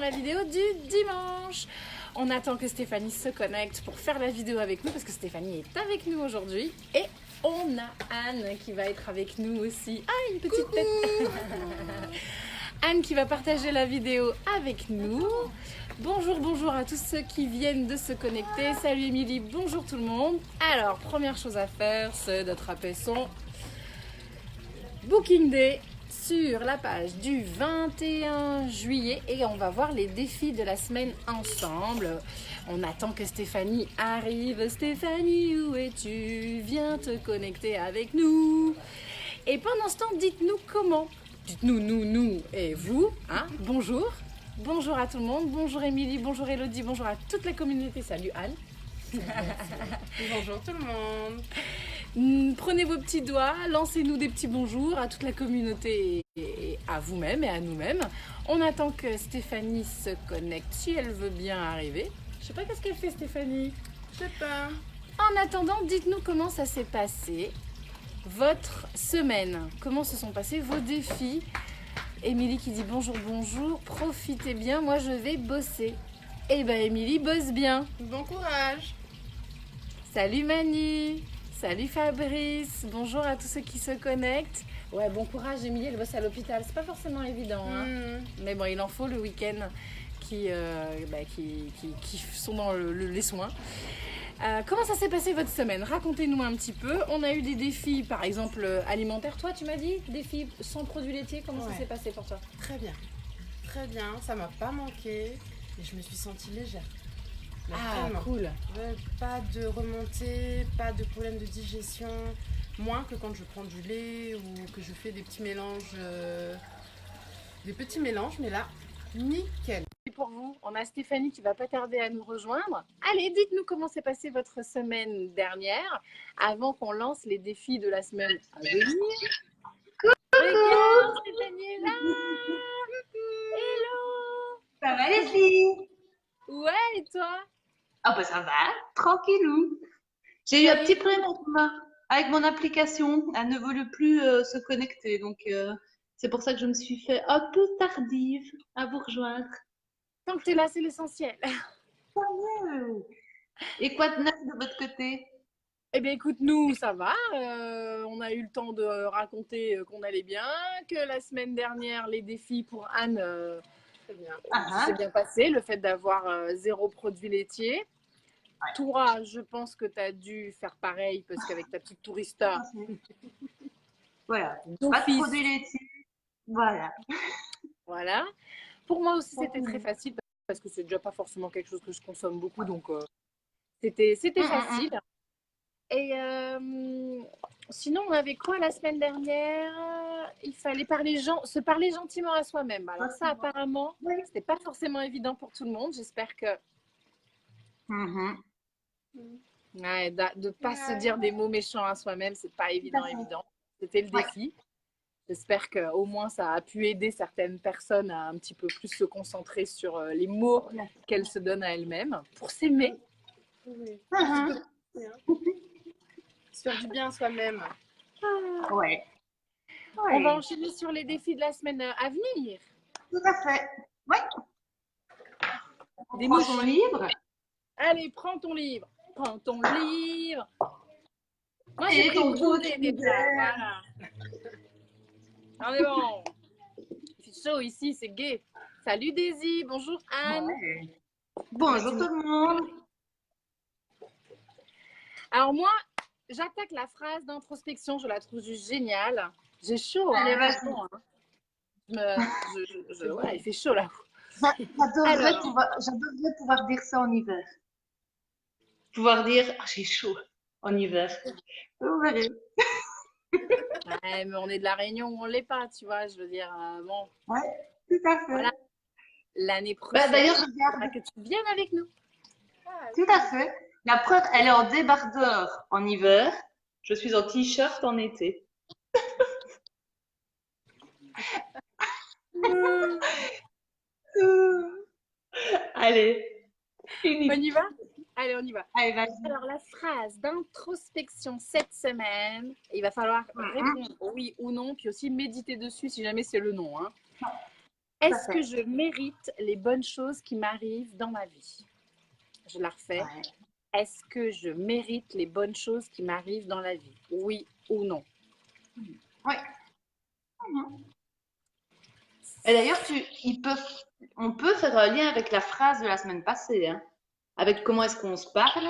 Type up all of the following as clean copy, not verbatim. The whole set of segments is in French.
la vidéo du dimanche. On attend que Stéphanie se connecte pour faire la vidéo avec nous parce que Stéphanie est avec nous aujourd'hui. Et on a Anne qui va être avec nous aussi. Ah, une petite tête. Anne qui va partager la vidéo avec nous. Bonjour, bonjour à tous ceux qui viennent de se connecter. Salut Émilie, bonjour tout le monde. Alors, première chose à faire, c'est d'attraper son Booking Day sur la page du 21 juillet et on va voir les défis de la semaine ensemble. On attend que Stéphanie arrive. Stéphanie, où es-tu? Viens te connecter avec nous. Et pendant ce temps, dites-nous comment. Dites-nous, nous et vous. Hein? Bonjour. Bonjour à tout le monde. Bonjour Émilie, bonjour Elodie, bonjour à toute la communauté. Salut Anne. Bonjour tout le monde. Prenez vos petits doigts, lancez-nous des petits bonjours à toute la communauté et à vous-même et à nous-mêmes. On attend que Stéphanie se connecte si elle veut bien arriver. Je sais pas qu'est-ce qu'elle fait Stéphanie. Je sais pas. En attendant, dites-nous comment ça s'est passé, votre semaine. Comment se sont passés vos défis. Émilie qui dit bonjour, bonjour, profitez bien, moi je vais bosser. Eh ben Émilie bosse bien. Bon courage. Salut Mani. Salut Fabrice, bonjour à tous ceux qui se connectent. Ouais, bon courage Émilie, elle bosse à l'hôpital, c'est pas forcément évident, hein. Mais bon, il en faut le week-end qui sont dans les soins. Comment ça s'est passé votre semaine? Racontez-nous un petit peu. On a eu des défis, par exemple alimentaires. Toi, tu m'as dit défis sans produits laitiers. Comment ça s'est passé pour toi? Très bien, très bien. Ça m'a pas manqué et je me suis sentie légère. Mais vraiment. Cool. Pas de remontée, pas de problème de digestion. Moins que quand je prends du lait ou que je fais des petits mélanges. Mais là, nickel. Et pour vous, on a Stéphanie qui va pas tarder à nous rejoindre. Allez, dites-nous comment s'est passée votre semaine dernière avant qu'on lance les défis de la semaine à venir. Regarde, Stéphanie est là. Hello. Ça va les filles? Ouais, et toi? Ah bah ça va, tranquillou. J'ai eu un petit problème avec mon application. Elle ne veut plus se connecter. Donc c'est pour ça que je me suis fait un peu tardive à vous rejoindre. Tant que t'es là, c'est l'essentiel. Et quoi de neuf de votre côté? Eh bien, écoute, nous, ça va. On a eu le temps de raconter qu'on allait bien, que la semaine dernière, les défis pour Anne s'est bien passé. Le fait d'avoir 0 produit laitier. Ouais. Toi, je pense que tu as dû faire pareil parce qu'avec ta petite tourista. Voilà. Ton Pas de fils. produits laitiers. Voilà. Voilà. Pour moi aussi, c'était très facile parce que c'est déjà pas forcément quelque chose que je consomme beaucoup. Donc, c'était facile. Et sinon, on avait quoi la semaine dernière? Il fallait se parler gentiment à soi-même. Alors ça, apparemment, c'était pas forcément évident pour tout le monde. J'espère que ouais, de pas se dire des mots méchants à soi-même, c'est pas évident. C'était le défi. J'espère qu'au moins ça a pu aider certaines personnes à un petit peu plus se concentrer sur les mots qu'elles se donnent à elles-mêmes pour s'aimer. Sur du bien à soi-même. Ouais. On va enchaîner sur les défis de la semaine à venir. Tout à fait. Ouais. Des prend son livre. Allez, prends ton livre. Prends ton livre. Moi, j'ai Et pris ton le pot goûter déjà. Voilà. On est bon. Il fait chaud ici, c'est gai. Salut Daisy, bonjour Anne. Ouais. Bonjour tout le monde. Alors moi, j'attaque la phrase d'introspection, je la trouve juste géniale. J'ai chaud. Allez, hein, vas-y. Ouais, il fait chaud là. J'adorerais pouvoir dire ça en hiver. Pouvoir dire j'ai chaud en hiver. Vous verrez. Ouais, mais on est de la Réunion où on l'est pas, tu vois. Je veux dire, bon. Ouais, tout à fait. Voilà. L'année prochaine, D'ailleurs, il faudra que tu viennes avec nous. Tout à fait. La preuve, elle est en débardeur en hiver. Je suis en t-shirt en été. Allez. Fini. On y va? Allez, on y va. Allez, vas-y. Alors, la phrase d'introspection cette semaine, il va falloir répondre oui ou non, puis aussi méditer dessus si jamais c'est le non. Hein. Est-ce que je mérite les bonnes choses qui m'arrivent dans ma vie? Je la refais. Ouais. Est-ce que je mérite les bonnes choses qui m'arrivent dans la vie? Oui ou non? Ouais. Et d'ailleurs, on peut faire un lien avec la phrase de la semaine passée, hein, avec comment est-ce qu'on se parle.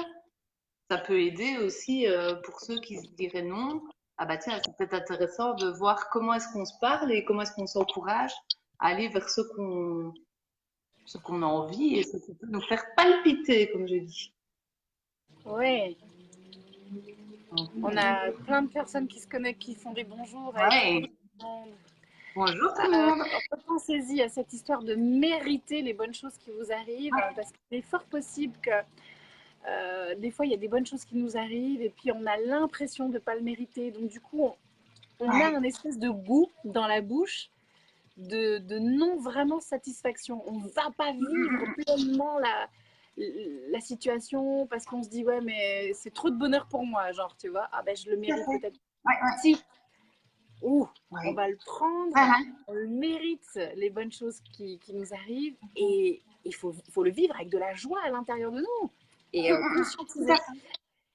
Ça peut aider aussi pour ceux qui se diraient non. Ah bah tiens, c'est peut-être intéressant de voir comment est-ce qu'on se parle et comment est-ce qu'on s'encourage à aller vers ce qu'on a envie et ce qui peut nous faire palpiter, comme je dis. Oui. On a plein de personnes qui se connectent, qui font des bonjours. Ouais. Bonjour tout le monde. Pensez-y à cette histoire de mériter les bonnes choses qui vous arrivent, parce qu'il est fort possible que des fois il y a des bonnes choses qui nous arrivent et puis on a l'impression de ne pas le mériter. Donc du coup, on a un espèce de goût dans la bouche de non vraiment satisfaction. On ne va pas vivre pleinement la situation parce qu'on se dit ouais mais c'est trop de bonheur pour moi, genre tu vois, ah ben je le mérite peut-être. Si. On va le prendre, on le mérite, les bonnes choses qui nous arrivent, et il faut le vivre avec de la joie à l'intérieur de nous et conscientiser.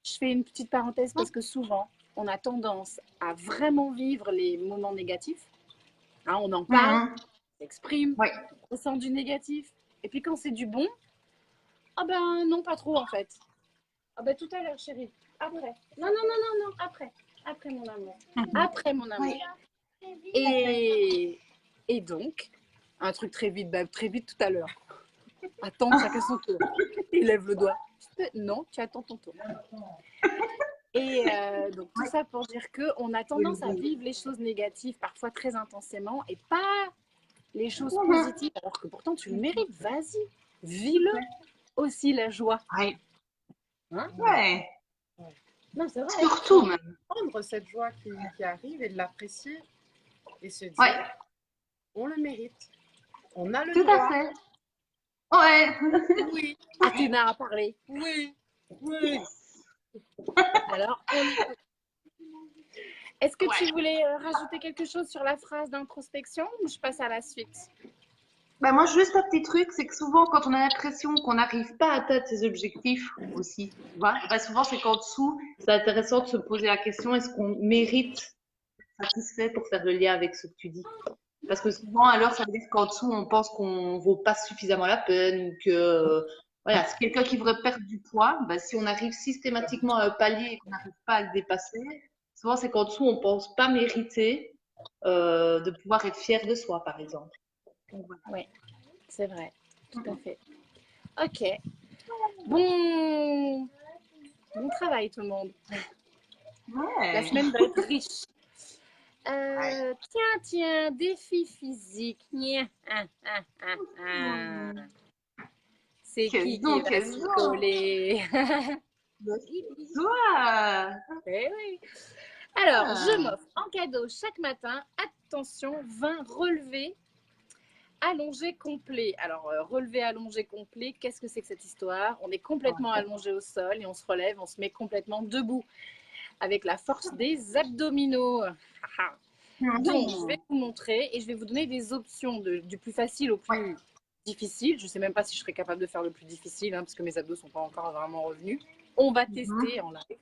Je fais une petite parenthèse parce que souvent on a tendance à vraiment vivre les moments négatifs, hein, on en parle, on s'exprime, on ressent du négatif, et puis quand c'est du bon, ah ben non, pas trop en fait. Ah ben tout à l'heure chérie, après. Non, après mon amour. Après mon amour. Et donc, un truc très vite tout à l'heure. Attends, chacun son tour. Il lève le doigt. Non, tu attends ton tour. Et donc, tout ça pour dire qu'on a tendance à vivre les choses négatives parfois très intensément et pas les choses positives, alors que pourtant tu le mérites. Vas-y, vis-le aussi, la joie. Hein? Non, c'est vrai. Surtout même. Prendre cette joie qui arrive et de l'apprécier et se dire on le mérite. On a le droit. Tout à fait. Ouais. Oui. Athéna a parlé. Oui. Alors, est-ce que tu voulais rajouter quelque chose sur la phrase d'introspection ou je passe à la suite? Bah moi, juste un petit truc, c'est que souvent, quand on a l'impression qu'on n'arrive pas à atteindre ses objectifs aussi, tu vois, bah souvent, c'est qu'en dessous, c'est intéressant de se poser la question, est-ce qu'on mérite satisfait pour faire le lien avec ce que tu dis? Parce que souvent, alors, ça veut dire qu'en dessous, on pense qu'on vaut pas suffisamment la peine ou que, voilà, c'est quelqu'un qui voudrait perdre du poids. Bah, si on arrive systématiquement à un palier et qu'on n'arrive pas à le dépasser, souvent, c'est qu'en dessous, on pense pas mériter de pouvoir être fier de soi, par exemple. Oui, c'est vrai, tout à fait. Ok. Bon travail tout le monde. La semaine va être riche. Tiens, défi physique. C'est qui va se coller? Toi! Oui. Alors, je m'offre en cadeau chaque matin, attention, 20 relevés allongé complet. Alors, relevé allongé complet, qu'est-ce que c'est que cette histoire? On est complètement allongé au sol et on se relève, on se met complètement debout avec la force des abdominaux. Donc, je vais vous montrer et je vais vous donner des options du plus facile au plus difficile. Je ne sais même pas si je serai capable de faire le plus difficile parce que mes abdos ne sont pas encore vraiment revenus. On va tester en live.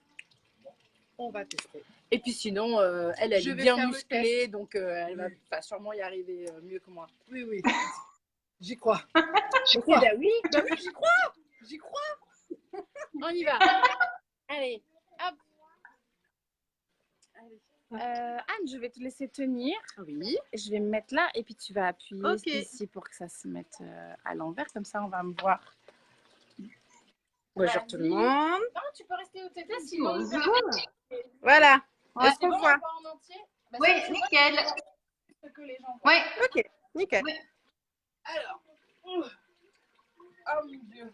On va tester. Et puis sinon, elle est bien musclée, donc elle va sûrement y arriver mieux que moi. Oui. J'y crois. Oui, j'y crois. On y va. Allez, hop. Anne, je vais te laisser tenir. Oui. Je vais me mettre là et puis tu vas appuyer ici pour que ça se mette à l'envers. Comme ça, on va me voir. Bonjour tout le monde. Non, tu peux rester où tu étais, sinon. Voilà. Est-ce qu'on voit en entier? Oui, nickel. Que les gens Oui. Ok, nickel. Oui. Alors. Oh mon Dieu.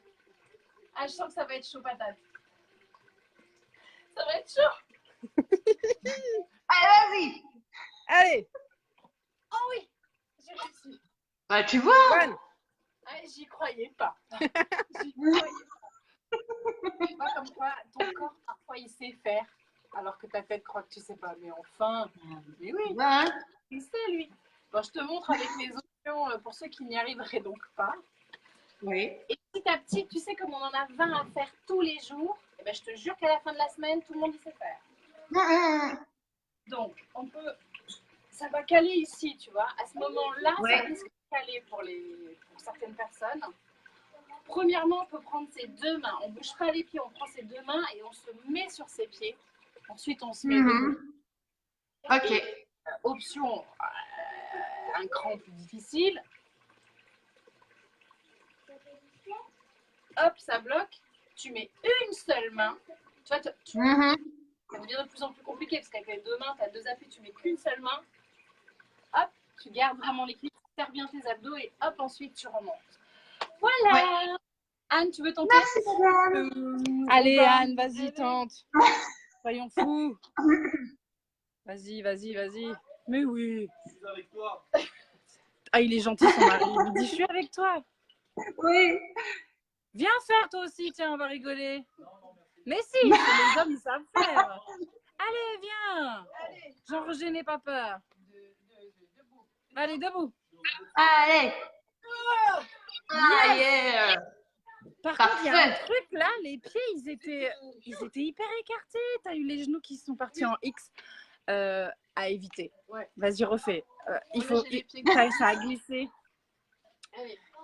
Ah, je sens que ça va être chaud patate. Ça va être chaud. Allez, vas-y. Allez. Oh oui, j'ai réussi. Bah, tu vois. Bonne. Ah, j'y croyais pas. J'y croyais pas. Tu vois comme quoi ton corps, parfois, il sait faire, alors que ta tête croit que tu sais pas. Mais enfin, mais oui, il sait, lui. Bon, je te montre avec les options question pour ceux qui n'y arriveraient donc pas. Oui. Et petit à petit, tu sais, comme on en a 20 à faire tous les jours, eh ben, je te jure qu'à la fin de la semaine, tout le monde y sait faire. Donc, ça va caler ici, tu vois. À ce moment-là, ça risque de caler pour certaines personnes. Premièrement, on peut prendre ses deux mains. On ne bouge pas les pieds, on prend ses deux mains et on se met sur ses pieds. Ensuite, on se met debout. Ok. Et, option un cran plus difficile. Hop, ça bloque. Tu mets une seule main. Tu vois, ça devient de plus en plus compliqué parce qu'avec les deux mains, tu as deux appuis, tu mets qu'une seule main. Hop, tu gardes vraiment l'équilibre, tu serres bien tes abdos et hop, ensuite tu remontes. Voilà. Ouais. Anne, tu veux tenter? Merci, madame. Allez, Anne, vas-y, tente. Soyons fous. Vas-y. Mais oui. Je suis avec toi. Ah, il est gentil, son mari. Il me dit, je suis avec toi. Oui. Viens faire, toi aussi, tiens, on va rigoler. Mais si, les hommes, ils savent faire. Allez, viens. Jean-Roger, n'aie pas peur. Allez, debout. Allez. Yeah. Par contre, il y a un truc là, les pieds, ils étaient hyper écartés. Tu as eu les genoux qui sont partis en X à éviter. Ouais. Vas-y, refais. Ça a glissé.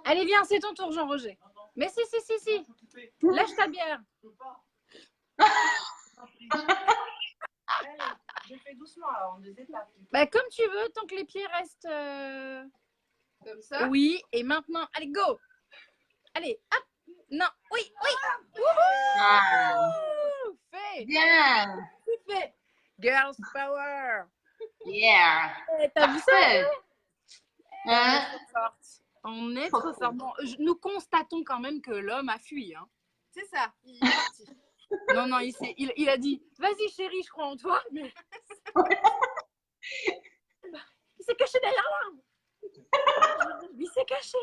Allez, viens, c'est ton tour, Jean-Roger. Mais si. Lâche ta bière. Allez, je fais doucement alors, en 2 étapes. Bah, comme tu veux, tant que les pieds restent comme ça. Oui, et maintenant, allez, go. Allez, hop. Non, oui. Wouhou. Fais. Bien. Fais. Girls power. Yeah. T'as vu ça? Hein? On est trop fort. Bon, nous constatons quand même que l'homme a fui. Hein. C'est ça, il est parti. Non, il a dit, vas-y chérie, je crois en toi. Mais... il s'est caché derrière l'arbre. Il s'est caché.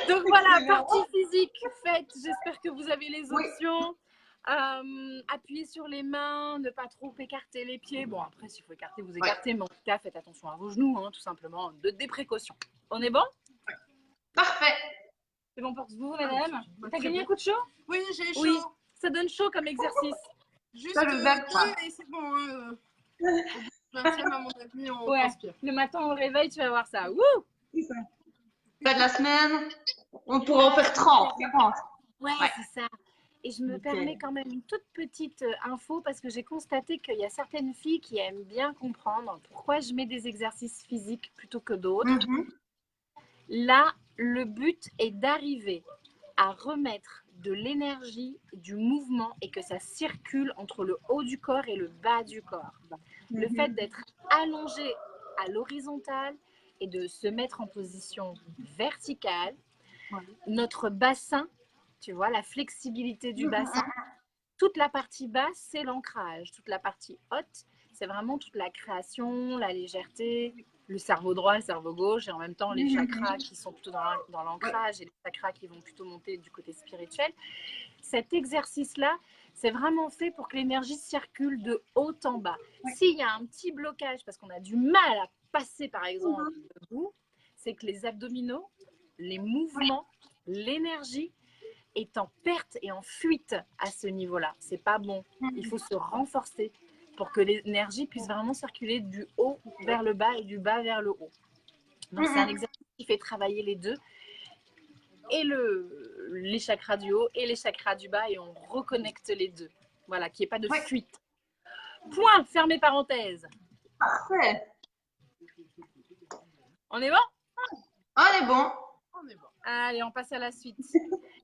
Donc voilà, partie physique faite. J'espère que vous avez les options. Appuyez sur les mains, ne pas trop écarter les pieds. Bon, après, s'il faut écarter, vous écartez. Mais en tout cas, faites attention à vos genoux, hein, tout simplement. Des précautions. On est bon? Parfait. C'est bon pour vous, madame? T'as gagné un coup de chaud? Oui, j'ai chaud. Oui, ça donne chaud comme exercice. Juste deux et c'est bon. À mon avis, on transpire. Le matin au réveil, tu vas voir ça. Wouh! Fin de la semaine, on pourra en faire 30, 40. Ouais, c'est ça. Et je me permets quand même une toute petite info parce que j'ai constaté qu'il y a certaines filles qui aiment bien comprendre pourquoi je mets des exercices physiques plutôt que d'autres. Là, le but est d'arriver à remettre de l'énergie, du mouvement et que ça circule entre le haut du corps et le bas du corps. Le fait d'être allongé à l'horizontale et de se mettre en position verticale, notre bassin, tu vois, la flexibilité du bassin, toute la partie basse, c'est l'ancrage. Toute la partie haute, c'est vraiment toute la création, la légèreté, le cerveau droit, le cerveau gauche, et en même temps les chakras qui sont plutôt dans l'ancrage et les chakras qui vont plutôt monter du côté spirituel. Cet exercice-là, c'est vraiment fait pour que l'énergie circule de haut en bas. S'il y a un petit blocage, parce qu'on a du mal à passer par exemple debout, c'est que les abdominaux, les mouvements, l'énergie est en perte et en fuite à ce niveau-là. C'est pas bon. Il faut se renforcer pour que l'énergie puisse vraiment circuler du haut vers le bas et du bas vers le haut. Donc c'est un exercice qui fait travailler les deux, et les chakras du haut et les chakras du bas, et on reconnecte les deux. Voilà, qu'il n'y ait pas de fuite. Point, fermez parenthèse. Parfait. On est bon? On est bon. Allez, on passe à la suite.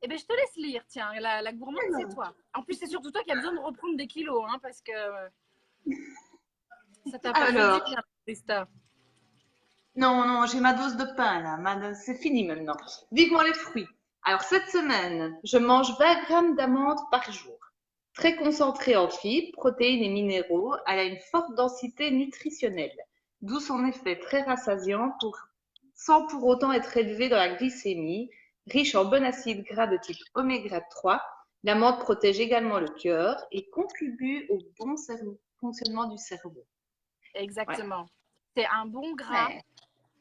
Eh bien, je te laisse lire, tiens, la gourmande, c'est toi. En plus, c'est surtout toi qui as besoin de reprendre des kilos, hein, parce que ça t'a pas fait du bien, Christa. Non, j'ai ma dose de pain là. C'est fini maintenant. Vivement les fruits. Alors, cette semaine, je mange 20 grammes d'amandes par jour. Très concentrée en fibres, protéines et minéraux, elle a une forte densité nutritionnelle, d'où son effet très rassasiant sans pour autant être élevé dans la glycémie. Riche en bons acides gras de type oméga 3, l'amande protège également le cœur et contribue au bon fonctionnement du cerveau. Exactement. C'est un bon gras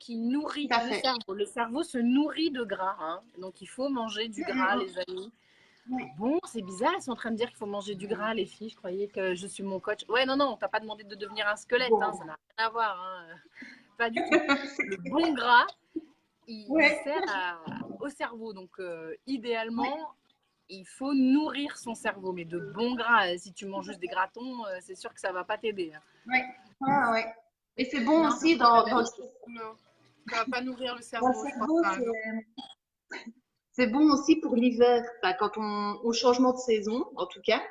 qui nourrit Tout à le fait. cerveau. Le cerveau se nourrit de gras, hein. Donc il faut manger du gras, les amis. Oui. Bon, c'est bizarre, ils sont en train de dire qu'il faut manger du gras, les filles. Je croyais que je suis mon coach. Ouais, non, non, on t'a pas demandé de devenir un squelette, hein, Bon. ça n'a rien à voir. Hein. Pas du tout. Le bon gras, il sert au cerveau. Donc, idéalement, il faut nourrir son cerveau. Mais de bon gras, si tu manges juste des gratons, c'est sûr que ça va pas t'aider. Hein. Ouais. Ah, ouais. Et c'est bon Non, aussi dans le non. Ça va pas nourrir le Dans le cerveau, je pense cerveau, pas. Non. c'est bon aussi pour l'hiver. Enfin, quand au changement de saison, en tout cas,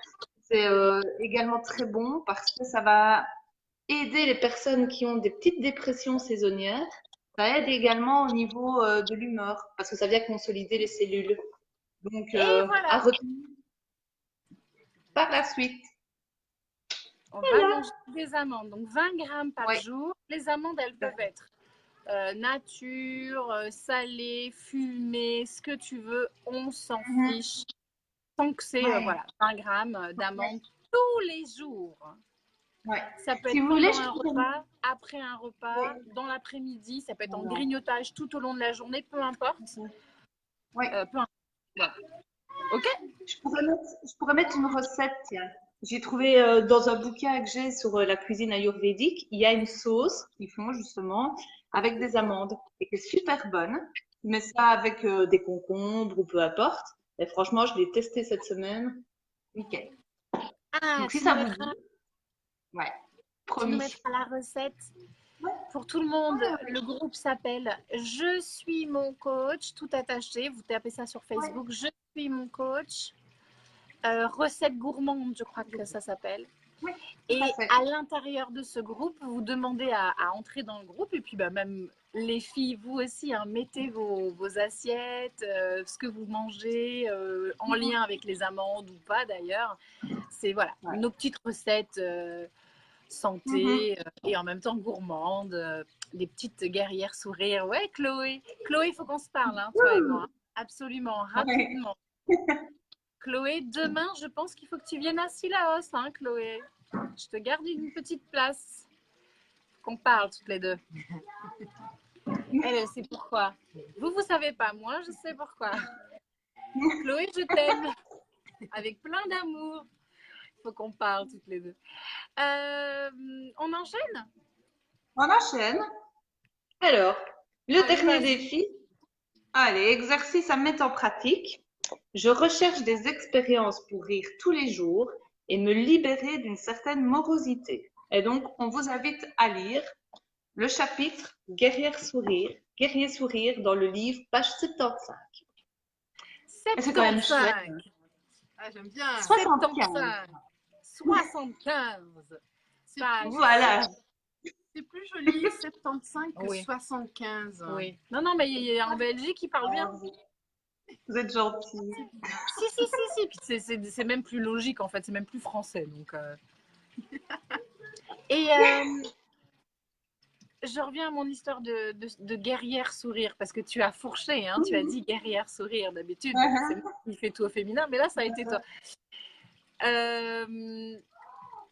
c'est également très bon parce que ça va aider les personnes qui ont des petites dépressions saisonnières. Ça aide également au niveau de l'humeur parce que ça vient consolider les cellules. Donc, Et à voilà, retenir par la suite. on va manger des amandes. Donc, 20 grammes par Ouais. jour. Les amandes, elles peuvent être nature, salée, fumée, ce que tu veux. On s'en fiche. Tant que c'est Ouais. voilà, 20 grammes d'amandes tous les jours. Ouais. Ça peut Si être vous voulez, pendant je un pourrais... repas, après un repas, Ouais. dans l'après-midi, ça peut être en Voilà. grignotage tout au long de la journée, peu importe. Ouais. Peu importe. Voilà. Ok. Je pourrais mettre une recette, tiens. J'ai trouvé dans un bouquin que j'ai sur la cuisine ayurvédique, il y a une sauce qu'ils font justement avec des amandes et qui est super bonne. Tu mets ça avec des concombres ou peu importe. Et franchement, je l'ai testé cette semaine. Nickel. Ah, Donc si ça vous dit, ouais, tu nous promis. mettras la recette. Ouais. Pour tout le monde, le groupe s'appelle Je suis mon coach, tout attaché. Vous tapez ça sur Facebook. Je suis mon coach. Recette gourmande, je crois que ça s'appelle. Oui, Et tout à fait. à l'intérieur de ce groupe, vous demandez à entrer dans le groupe. Et puis, bah, même les filles, vous aussi, hein, mettez vos assiettes, ce que vous mangez, en lien avec les amandes ou pas d'ailleurs. C'est voilà, nos petites recettes santé et en même temps gourmandes, des petites guerrières sourires. Ouais, Chloé. Chloé, il faut qu'on se parle, hein, toi et moi. Absolument, rapidement. Chloé, demain, je pense qu'il faut que tu viennes à Sillaos, hein, Chloé. Je te garde une petite place. Qu'on parle toutes les deux. Elle sait pourquoi. Vous savez pas. Moi, je sais pourquoi. Chloé, je t'aime. Avec plein d'amour. Il faut qu'on parle toutes les deux. On enchaîne? On enchaîne. Alors, le Allez, dernier vas-y. défi. Allez, exercice à mettre en pratique. Je recherche des expériences pour rire tous les jours et me libérer d'une certaine morosité. Et donc, on vous invite à lire le chapitre Guerrier sourire dans le livre, page 75. Et c'est quand même chouette. 75. Ah, j'aime bien. 75. 75. Voilà. C'est plus joli 75 que Oui. 75. Oui. Non, mais en Belgique, ils parlent bien. Vous êtes gentils. Si. Puis c'est même plus logique, en fait. C'est même plus français. Donc, Et je reviens à mon histoire de guerrière sourire, parce que tu as fourché, hein, tu as dit guerrière sourire. D'habitude, c'est moi qui fais tout au féminin, mais là, ça a été toi.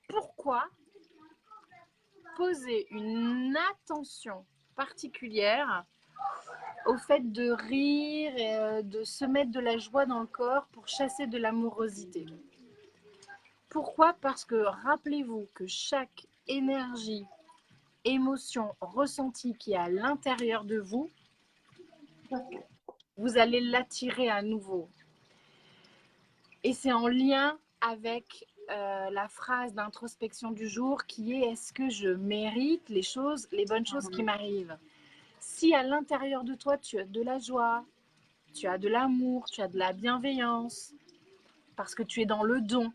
Pourquoi poser une attention particulière au fait de rire et de se mettre de la joie dans le corps pour chasser de l'amorosité? Pourquoi? Parce que rappelez-vous que chaque énergie, émotion ressentie qui est à l'intérieur de vous, vous allez l'attirer à nouveau. Et c'est en lien avec la phrase d'introspection du jour qui est: est-ce que je mérite les bonnes choses qui m'arrivent? Si à l'intérieur de toi, tu as de la joie, tu as de l'amour, tu as de la bienveillance, parce que tu es dans le don,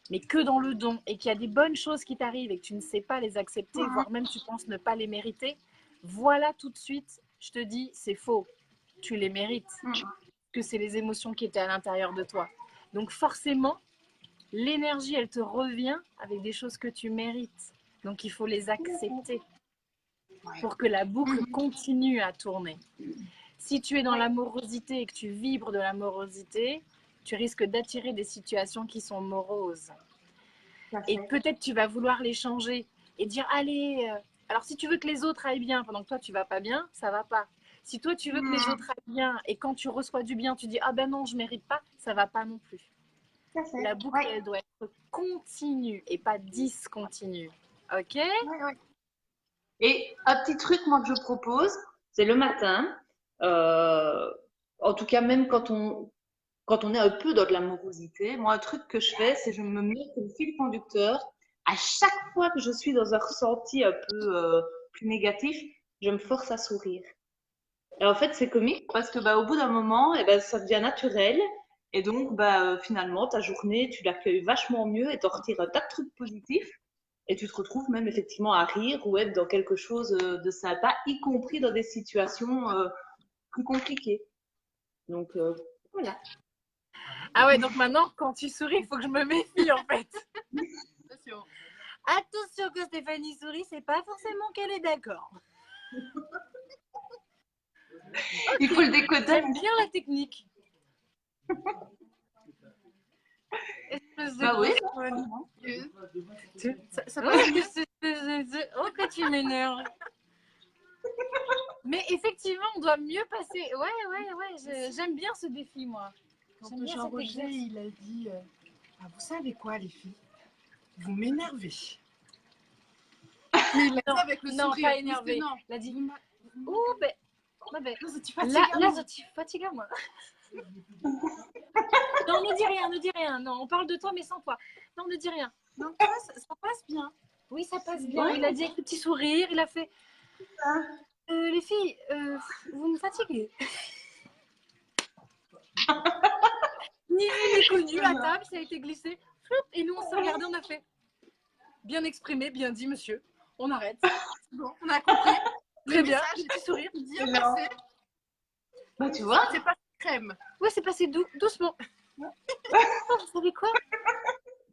mais que dans le don, et qu'il y a des bonnes choses qui t'arrivent et que tu ne sais pas les accepter, voire même tu penses ne pas les mériter, voilà tout de suite, je te dis, c'est faux. Tu les mérites, que c'est les émotions qui étaient à l'intérieur de toi. Donc forcément, l'énergie, elle te revient avec des choses que tu mérites. Donc il faut les accepter pour que la boucle continue à tourner. Si tu es dans l'amorosité et que tu vibres de l'amorosité, tu risques d'attirer des situations qui sont moroses. Et peut-être tu vas vouloir les changer et dire: allez, Alors, si tu veux que les autres aillent bien pendant que toi, tu vas pas bien, ça va pas. Si toi, tu veux que les autres aillent bien et quand tu reçois du bien, tu dis ah ben non, je mérite pas, ça va pas non plus. La boucle, elle doit être continue et pas discontinue. Ok? Et un petit truc, moi, que je propose, c'est le matin. euh, En tout cas, même quand on est un peu dans de l'amorosité, moi, un truc que je fais, c'est je me mets comme fil conducteur. À chaque fois que je suis dans un ressenti un peu plus négatif, je me force à sourire. Et en fait, c'est comique parce que au bout d'un moment, ça devient naturel. Et donc, finalement, ta journée, tu l'accueilles vachement mieux et t'en retires un tas de trucs positifs. Et tu te retrouves même effectivement à rire ou être dans quelque chose de sympa, y compris dans des situations plus compliquées. Donc, voilà. Ah ouais, donc maintenant, quand tu souris, il faut que je me méfie en fait. Attention. Attention que Stéphanie sourit, c'est pas forcément qu'elle est d'accord. Il faut le décoder. J'aime bien la technique. Espèce de oui. grosse conne. Ça passe mieux. Oh, que tu m'énerves. Mais effectivement, on doit mieux passer. Ouais. J'aime bien ce défi, moi. Quand Jean-Roger, il a dit vous savez quoi, les filles? Vous m'énervez. Mais il l'a dit avec le sourire. Non, pas énervé. Non. Il a dit oh, ben. Là, Là, je suis fatiguée, moi. Non, ne dis rien. Non, on parle de toi, mais sans toi. Non, ne dis rien. Non, ça passe bien. Oui, ça passe bien. Il a dit avec le petit sourire, il a fait les filles, vous me fatiguez. Ni vu ni connu, à table, ça a été glissé. Et nous, on s'est regardé, on a fait bien exprimé, bien dit, monsieur. On arrête. Bon, on a compris. Très bien, petit sourire. Bien passé. Tu vois, c'est pas crème. Ouais, c'est passé doucement. Oh, vous savez quoi?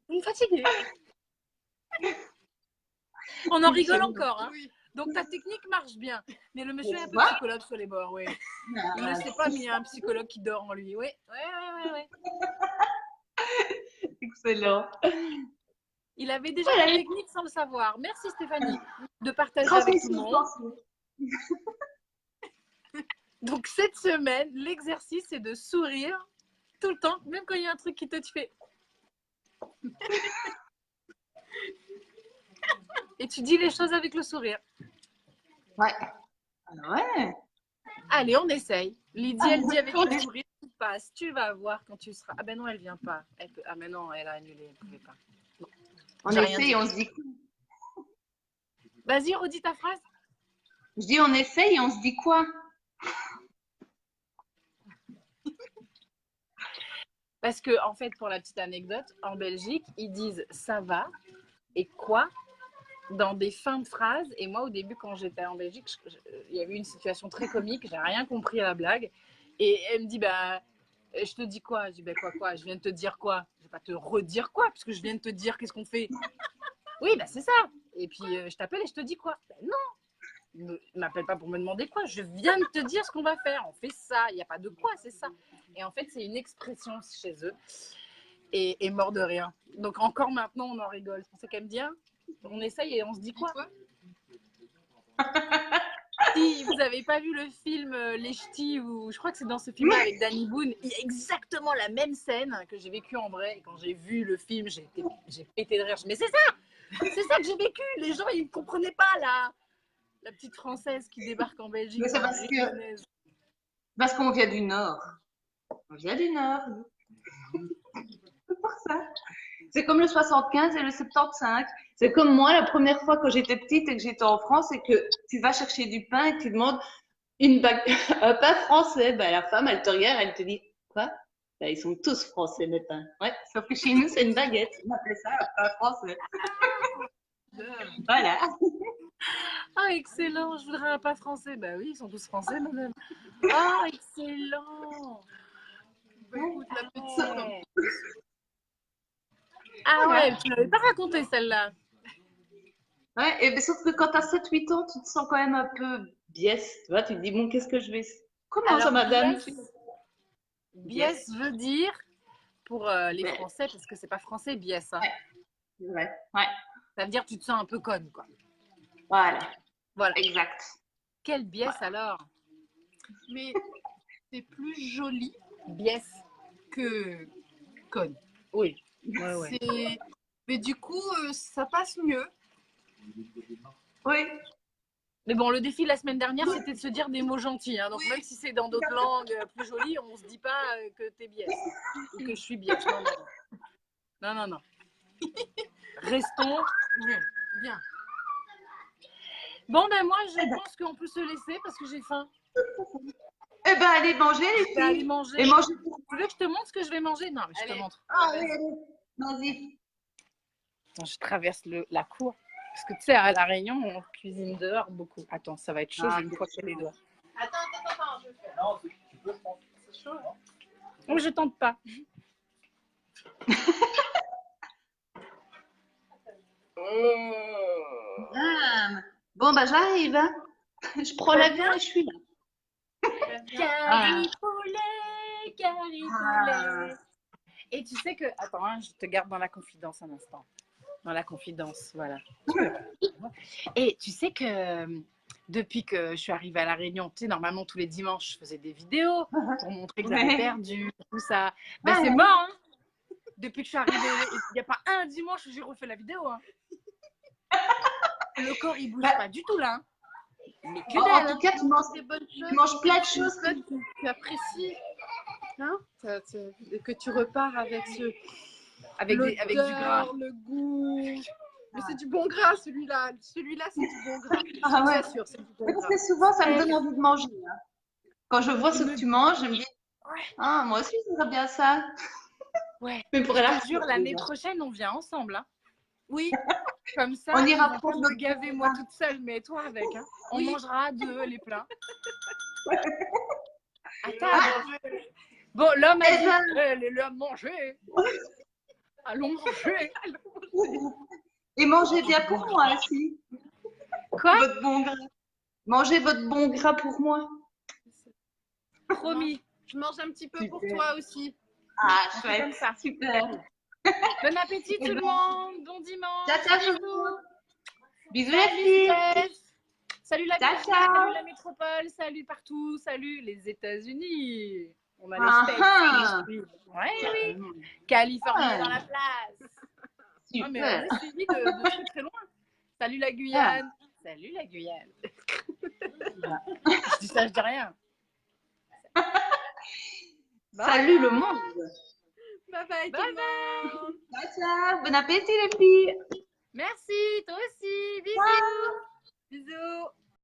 Vous me fatiguez. On en rigole encore, hein. Oui. Donc ta technique marche bien. Mais le monsieur est un peu psychologue sur les bords, oui. Il ne sait pas, mais il y a un psychologue qui dort en lui. Oui. excellent. Il avait déjà la technique sans le savoir. Merci Stéphanie de partager avec tout le monde. Donc cette semaine, l'exercice c'est de sourire tout le temps, même quand il y a un truc qui te fait. Et tu dis les choses avec le sourire. Ouais. Allez, on essaye. Lydie, elle dit avec le sourire, tu passes. Tu vas voir quand tu seras. Ah ben non, elle vient pas. Ah ben non, elle a annulé, elle pouvait pas. Bon. On essaye et on se dit quoi? Vas-y, redis ta phrase. Je dis on essaye et on se dit quoi? Parce que, en fait, pour la petite anecdote, en Belgique, ils disent ça va et quoi dans des fins de phrases. Et moi, au début, quand j'étais en Belgique, il y avait une situation très comique. J'ai rien compris à la blague. Et elle me dit, je te dis quoi? Je dis, quoi? Je viens de te dire quoi? Je vais pas te redire quoi, puisque je viens de te dire qu'est-ce qu'on fait. Oui, c'est ça. Et puis, je t'appelle et je te dis quoi? Non. Ne m'appelle pas pour me demander quoi. Je viens de te dire ce qu'on va faire. On fait ça. Il n'y a pas de quoi, c'est ça. Et en fait, c'est une expression chez eux. Et mort de rien. Donc, encore maintenant, on en rigole. C'est pour ça qu'elle me dit, on essaye et on se dit quoi? Si vous n'avez pas vu le film Les Ch'tis, ou je crois que c'est dans ce film avec Danny Boone, il y a exactement la même scène que j'ai vécue en vrai. Et quand j'ai vu le film, j'ai pété de rire. Mais c'est ça que j'ai vécu. Les gens, ils ne comprenaient pas la petite Française qui débarque en Belgique. Mais c'est parce qu'on vient du Nord. On vient du Nord. C'est pour ça. C'est comme le 75 et le 75. C'est comme moi, la première fois que j'étais petite et que j'étais en France et que tu vas chercher du pain et que tu demandes un pain français. La femme, elle te regarde, elle te dit quoi? Ils sont tous français, mes pains. Ouais, sauf que chez nous, c'est une baguette. On appelait ça un pain français. Voilà. Ah, excellent. Je voudrais un pain français. Oui, ils sont tous français, madame. Ah, excellent. Écoute, la petite. Ah ouais, tu l'avais pas raconté celle-là. Ouais, et sauf que quand tu as 7-8 ans, tu te sens quand même un peu biaise. Tu vois, tu te dis, bon, qu'est-ce que je vais. Comment ça, madame? Biaise veut dire, pour les Français, parce que c'est pas français, biaise. Hein. Ouais. Ça veut dire que tu te sens un peu conne, quoi. Voilà. Voilà. Exact. Quelle biesse alors? Mais c'est plus joli Biesse. que conne. Oui. Ouais. Mais du coup, ça passe mieux. Oui. Mais bon, le défi la semaine dernière, c'était de se dire des mots gentils. Hein. Donc, même si c'est dans d'autres langues plus jolies, on ne se dit pas que t'es biesse ou que je suis biesse. Non. Restons. Bien. Bon, ben moi, je pense qu'on peut se laisser parce que j'ai faim. Eh ben, allez manger, les Je vais aller filles. manger. Et manger. Tu veux que je te montre ce que je vais manger? Non, mais je te montre. Ah oui, allez. Vas-y. Attends, je traverse la cour. Parce que tu sais, à La Réunion, on cuisine dehors beaucoup. Attends, ça va être chaud, je vais me pointer les doigts. Attends, je vais faire. Non, tu peux, je pense. C'est chaud, hein? Oh, je tente pas. Ah. Bon, bah, j'arrive. Hein. Je prends l'avion et je suis là. Caripoulet. Et tu sais que... Attends, hein, je te garde dans la confidence un instant. Dans la confidence, voilà. Et tu sais que depuis que je suis arrivée à La Réunion, tu sais, normalement, tous les dimanches, je faisais des vidéos pour montrer que j'avais perdu, tout ça. Ben, c'est mort, hein. Depuis que je suis arrivée, il n'y a pas un dimanche où j'ai refait la vidéo. Hein. Le corps, il bouge pas du tout, là. Hein. Mais que dalle. En tout cas, tu manges plein de choses. Tu apprécies. Hein? Que tu repars avec Avec du gras. le goût. Mais c'est du bon gras, celui-là. Celui-là, c'est du bon gras. Ah ouais. Je sûr, c'est du bon Parce gras. que souvent, ça me donne envie de manger. Hein. Quand je vois ce que tu manges, je me dis, ah, moi aussi, j'aimerais bien ça. Ouais. Mais pour la Je te jure, l'année prochaine, on vient ensemble. Hein. Oui. Comme ça, on ira pas prendre me gaver moi toute seule, mais toi avec. Hein. On mangera à deux les plats. Attends. Bon, l'homme a dit, l'homme manger. Allons manger. Et mangez bien pour moi aussi. Quoi? Votre bon gras. Mangez votre bon gras pour moi. Promis. Je mange un petit peu Super. pour toi aussi. Ah, Comme chouette. ça. Super. Bon appétit tout le monde. Bon dimanche. Ciao, ciao, Bisous. Bisous les filles. Salut la Ciao, Belgique, ciao. salut la métropole, salut partout, salut les États-Unis. On a les Ah, States. Oui. Californie dans la place. Ah, mais super. on a suivi de très très loin. Salut la Guyane. Salut la Guyane. Je dis ça, je dis rien. Salut le monde. Bye bye. Bye bye. Ciao, ciao. Bon appétit les filles. Merci, toi aussi. Bisous. Bisous.